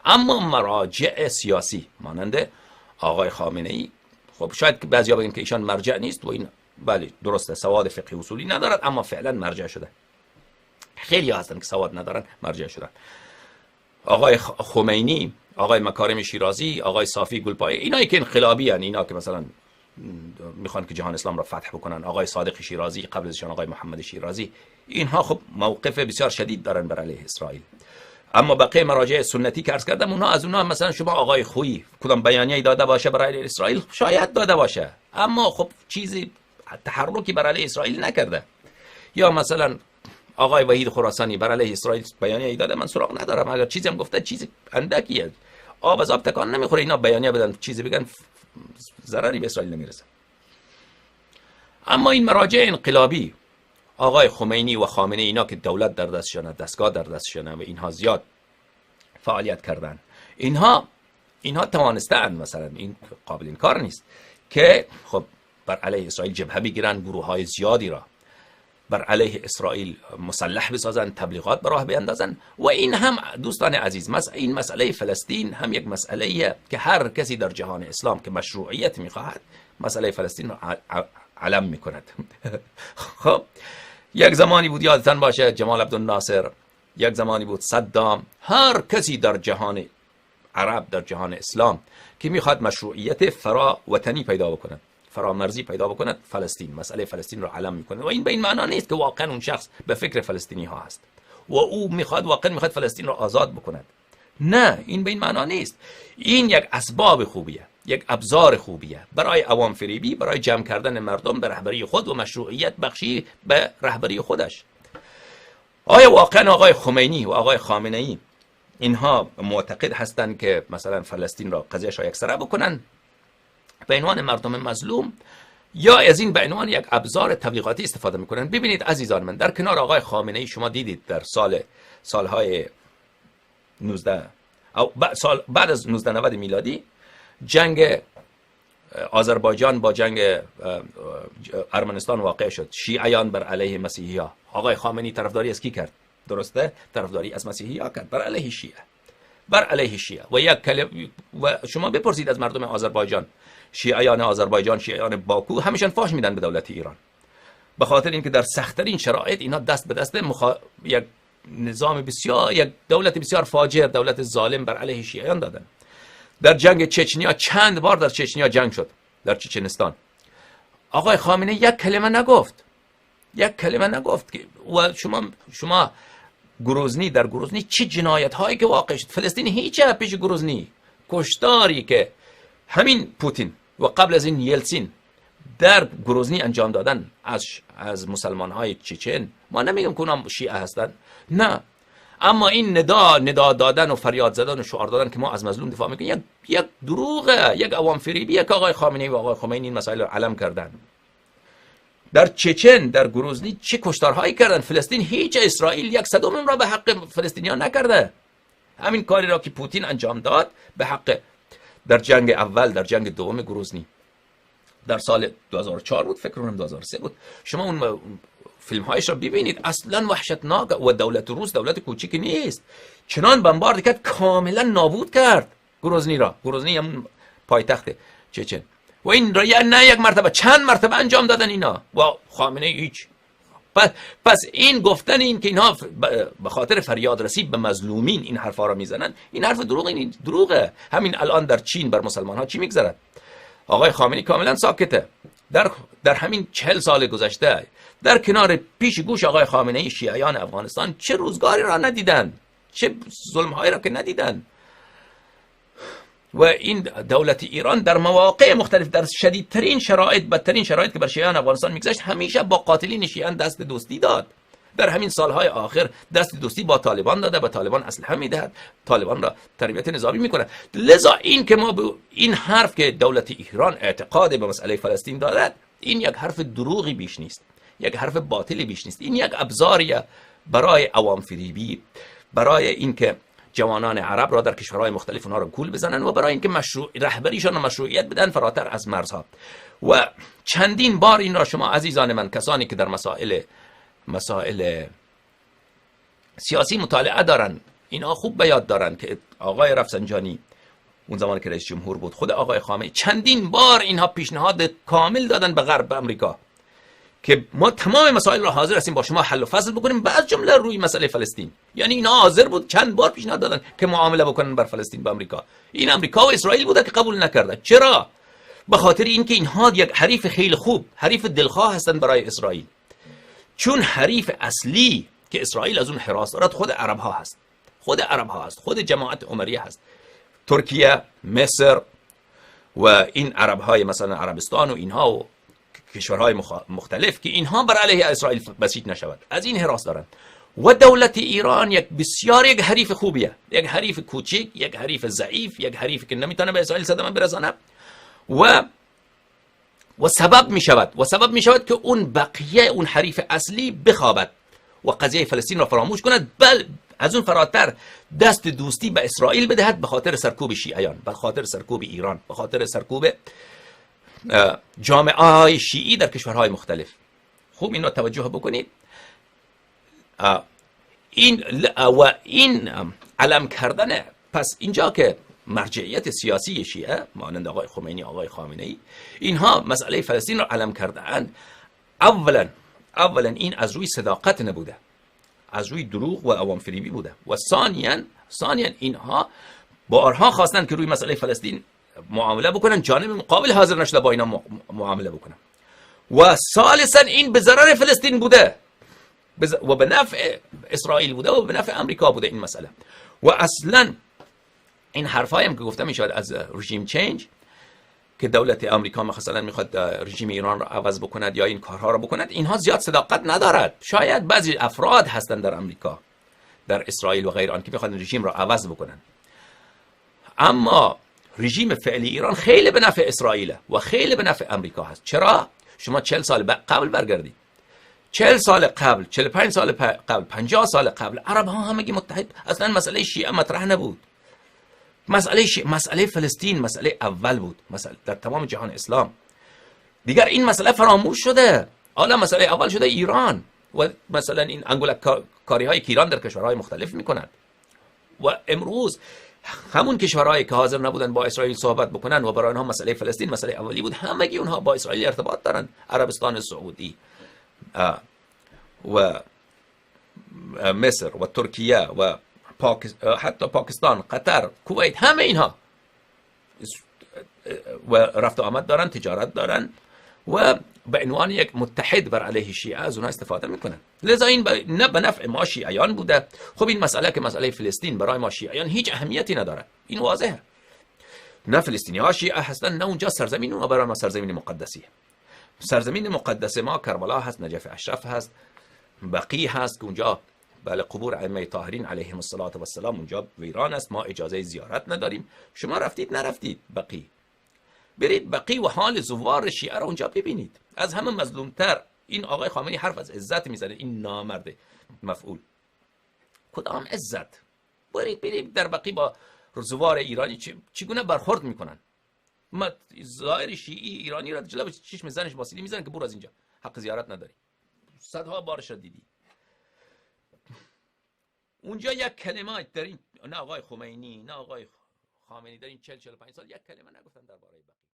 اما مراجع سیاسی مانند آقای خامنه ای، خب شاید بعضیا بگن که ایشان مرجع نیست و این بله درسته، سواد فقهی اصولی ندارد اما فعلا مرجع شده. خیلی هستن که سواد ندارن مرجع شدن. آقای خمینی، آقای مکارم شیرازی، آقای صافی گلپایه، اینایی که انقلابی هستند، اینا که مثلا میخوان که جهان اسلام را فتح بکنن، آقای صادق شیرازی، قبل ازشان آقای محمد شیرازی، اینها خب موقف بسیار شدید دارن بر علیه اسرائیل. اما بقیه مراجع سنتی که عرض کردم، اونها از اونها مثلا شما آقای خویی کدام بیانیه‌ای داده باشه برای علیه اسرائیل، شاید داده باشه اما خب چیزی تحرکی برای علیه اسرائیل نکرده. یا مثلا آقای وحید خراسانی برای علیه اسرائیل بیانیه‌ای داده، من سراغ ندارم، اگر چیزی هم گفته چیزی اندکیه، آب از آب تکان نمیخوره، اینا بیانیه بدن چیزی بگن ضرری به اسرائیل نمیرسه. اما این مراجع انقلابی، آقای خمینی و خامنه، اینا که دولت در دستشونه، دستگاه در دستشونه و اینها زیاد فعالیت کردن، اینها توانستن، مثلا این قابل انکار نیست که خب بر علیه اسرائیل جبهه بگیرن، گروه‌های زیادی را بر علیه اسرائیل مسلح بسازن، تبلیغات به راه بیندازن. و این هم دوستان عزیز، این مسئله فلسطین هم یک مسئله که هر کسی در جهان اسلام که مشروعیت میخواهد مسئله فلسطین را علم میکند. خب یک زمانی بود، یادتان باشه، جمال عبدالناصر، یک زمانی بود صدام، هر کسی در جهان عرب، در جهان اسلام که میخواد مشروعیت فرا وطنی پیدا بکنه، فرامرزی پیدا بکند، فلسطین، مسئله فلسطین رو علم میکنه. و این به این معنا نیست که واقعا اون شخص به فکر فلسطینی ها هست و او واقعا میخواد فلسطین رو آزاد بکند. نه، این به این معنا نیست. این یک اسباب خوبیه، یک ابزار خوبیه برای عوام فریبی، برای جمع کردن مردم به رهبری خود و مشروعیت بخشی به رهبری خودش. آیا واقعا آقای خمینی و آقای خامنه ای اینها معتقد هستند که مثلا فلسطین را قضیهش را یکسره بکنن به عنوان مردم مظلوم، یا از این به عنوان یک ابزار تبلیغاتی استفاده میکنن؟ ببینید عزیزان من، در کنار آقای خامنه ای شما دیدید در سالهای 19 او بعد از 1990 میلادی جنگ آذربایجان با جنگ ارمنستان واقع شد. شیعیان بر علیه مسیحی ها. آقای خامنه‌ای طرفداری از کی کرد؟ درسته؟ طرفداری از مسیحی ها کرد، بر علیه شیعه، بر علیه شیعه. و شما بپرسید از مردم آذربایجان، شیعیان آذربایجان، شیعیان باکو، همیشون فاش میدن به دولت ایران، به خاطر اینکه در سخت‌ترین شرایط اینا دست به دست یک نظام بسیار، یک دولت بسیار فاجر، دولت ظالم بر علیه شیعیان دادن. در جنگ چچنیا چند بار در چچنیا جنگ شد، در چچنستان. آقای خامنه یک کلمه نگفت، یک کلمه نگفت. و شما گروزنی، در گروزنی چه جنایت هایی که واقع شد. فلسطین هیچ پیش گروزنی، کشتاری که همین پوتین و قبل از این یلتسین در گروزنی انجام دادن از مسلمان های چچن، ما نمیگم که اونا شیعه هستن، نه، اما این ندا دادن و فریاد زدن و شعار دادن که ما از مظلوم دفاع میکنیم، یک دروغه، یک عوام فریبیه که آقای خامنه‌ای و آقای خمینی این مسائل رو علم کردن. در چچن، در گروزنی چه کشتارهایی کردن. فلسطین هیچ، اسرائیل یک صدم را به حق فلسطینیان نکرده. همین کاری را که پوتین انجام داد به حق در جنگ اول، در جنگ دوم گروزنی در سال 2004 بود، فکر کنم 2003 بود. شما اون فیلم هایش را ببینید، اصلا وحشتناک. و دولت روس دولت کوچیکی نیست، چنان بمبارد کرد کاملا نابود کرد گروزنی را. گروزنی هم پایتخت چچن. و این را نه یک مرتبه، چند مرتبه انجام دادن اینا و خامنه هیچ. پس این گفتن این که اینها به خاطر فریاد رسی به مظلومین این حرفا را میزنن، این حرف دروغه. این دروغه. همین الان در چین بر مسلمان ها چی میگذرد؟ آقای خامنه‌ای کاملا ساکته. در همین 40 سال گذشته در کنار پیش گوش آقای خامنه‌ای شیعیان افغانستان چه روزگاری را ندیدن، چه ظلم‌هایی را که ندیدن. و این دولت ایران در مواقع مختلف، در شدیدترین شرایط، بدترین شرایط که بر شیعیان افغانستان میگذشت، همیشه با قاتلین شیعیان دست دوستی داد. در همین سالهای آخر دست دوستی با طالبان داده، به طالبان اسلحه میدهد، طالبان را تربیت نظامی میکنه. لذا این که ما این حرف که دولت ایران اعتقاد به مسئله فلسطین دارد، این یک حرف دروغی بیش نیست، یک حرف باطلی بیش نیست. این یک ابزاریه برای عوام فریبی، برای اینکه جوانان عرب را در کشورهای مختلف اونها را گول بزنن و برای اینکه رهبریشان را مشروعیت بدن فراتر از مرزها. و چندین بار این را شما عزیزان من، کسانی که در مسائل سیاسی مطالعه دارن، اینها خوب به یاد دارن که آقای رفسنجانی اون زمان که رئیس جمهور بود، خود آقای خامنه‌ای چندین بار اینها پیشنهاد کامل دادن به غرب، به آمریکا، که ما تمام مسائل را حاضر هستیم با شما حل و فصل بکنیم، بعد جمله روی مسئله فلسطین. یعنی اینا حاضر بود چند بار پیشنهاد دادن که معامله بکنن بر فلسطین با آمریکا. این آمریکا و اسرائیل بوده که قبول نکرده. چرا؟ به خاطر اینکه اینها یک حریف خیلی خوب، حریف دلخواه هستند برای اسرائیل. چون حریف اصلی که اسرائیل از اون حراس دارد خود عرب ها هست، خود عرب ها هست، خود جماعت عمریه هست، ترکیه، مصر و این عرب های مثلا عربستان و اینها و کشورهای مختلف، که اینها بر علیه اسرائیل بسیج نشود، از این حراس دارند. و دولت ایران یک حریف خوبیه، یک حریف کوچیک، یک حریف ضعیف، یک حریف که نمیتونه به اسرائیل صدمه برسانه و سبب می شود که اون بقیه، اون حریف اصلی بخوابد و قضیه فلسطین را فراموش کند، بل از اون فراتر دست دوستی به اسرائیل بدهد، به خاطر سرکوب شیعیان، به خاطر سرکوب ایران، به خاطر سرکوب جامعه های شیعی در کشورهای مختلف. خوب این را توجه بکنید. این علم کردن، پس اینجا که مرجعیت سیاسی شیعه مانند آقای خمینی، آقای خامنه‌ای، اینها مسئله فلسطین را علم کرده‌اند. اولا این از روی صداقت نبوده، از روی دروغ و عوام فریبی بوده. و ثانیاً اینها بارها خواستن که روی مسئله فلسطین معامله بکنن، جانب مقابل حاضر نشده با اینا معامله بکنن. و ثالثاً این به ضرر فلسطین بوده و به نفع اسرائیل بوده و به نفع امریکا بوده این مسئله. و اصلاً این حرفایی هم که گفته میشود از رژیم چینج، که دولت آمریکا مثلا میخواد رژیم ایران را عوض بکند یا این کارها را بکند، اینها زیاد صداقت ندارد. شاید بعضی افراد هستند در آمریکا، در اسرائیل و غیر آن که بخواد رژیم را عوض بکنند، اما رژیم فعلی ایران خیلی به نفع اسرائیل و خیلی به نفع آمریکا هست. چرا؟ شما 40 سال قبل برگردید، 40 سال قبل، 45 سال قبل، 50 سال قبل، عرب ها همگی متحد، اصلا مسئله شیعه مطرح نبود. مسئله فلسطین مسئله اول بود، مسئله در تمام جهان اسلام. دیگر این مسئله فراموش شده. حالا مسئله اول شده ایران و مثلا این انگولکاری های که ایران در کشورهای مختلف میکند. و امروز همون کشورهایی که حاضر نبودن با اسرائیل صحبت بکنن و برای آنها مسئله فلسطین مسئله اولی بود، همگی اونها با اسرائیل ارتباط دارن. عربستان سعودی و مصر و ترکیه و حتی پاکستان، قطر، کویت، همه اینها و رفت و آمد دارن، تجارت دارن و به عنوان یک متحد بر علیه شیعه از اونها استفاده میکنن. لذا این نه به نفع ما شیعیان بوده. خب این مسئله که مسئله فلسطین برای ما شیعیان هیچ اهمیتی نداره، این واضحه. نه فلسطینی ها شیعه هستن، نه اونجا سرزمین اونها برای ما سرزمین مقدسیه. سرزمین مقدس ما کربلا هست، نجف اشرف هست، بقیع هست که اونجا بله قبور ائمه طاهرین علیهم السلام اونجا ویران است، ما اجازه زیارت نداریم. شما رفتید نرفتید بقیع؟ برید بقیع و حال زوار شیعه را اونجا ببینید. از همه مظلومتر این آقای خامنه‌ای حرف از عزت میزنه، این نامرد مفعول. کدام عزت؟ برید در بقیع با زوار ایرانی چگونه برخورد میکنن. ما ظاهر شیعی ایرانی را جلوی چشم زنش واسیلی میزنن که برو از اینجا، حق زیارت نداری. صدها بارش را دیدی. اونجا یک کلمه در این، نه آقای خمینی نه آقای خامنه‌ای در این 40-45 سال یک کلمه نگفتن درباره بقیع.